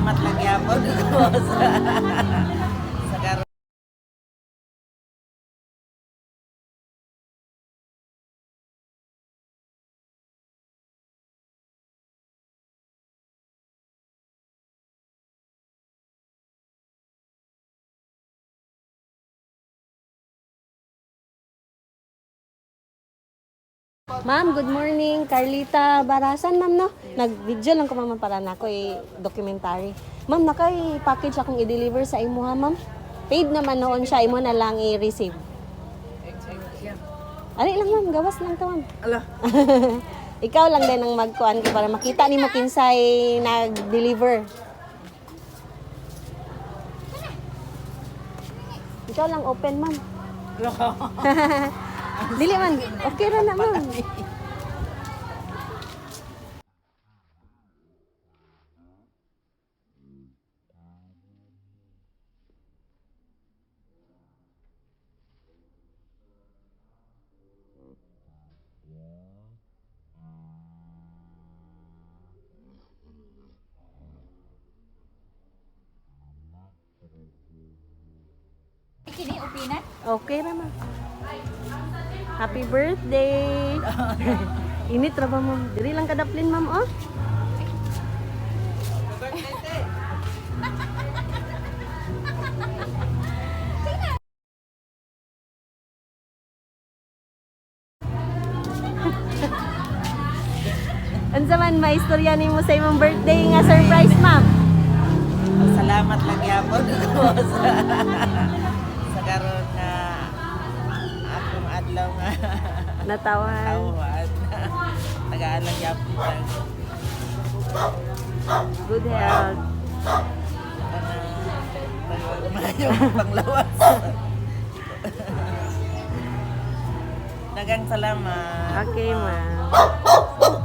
Salamat lang yapon ko sa karon. Ma'am, good morning. Carlita Barasan, ma'am, no? Nag-video lang ko, ma'am, para na ako documentary. Ma'am, package akong i-deliver sa imo, ha, ma'am? Paid naman noon siya, imo na lang i-receive. Ari lang, ma'am, gawas lang to, ma'am. Ala. Ikaw lang din ang magkuan ko para makita nimo kinsay nag-deliver. Ikaw lang open, ma'am. Dili man, okay ra na, ma'am. Kini opinan? Okay ra, ma'am. Happy birthday. Init ra ba, ma'am? Diri lang kadaplin, ma'am, oh. Unsa man maistorya nimo sa imong birthday nga surprise, ma'am? Salamat lang yapon ko sa karon na akong adlaw nga Natawan. tawhan. Tagaan lang yapon lang. Good health. Mayo panglawas. Dagang salamat. Okay, ma'am.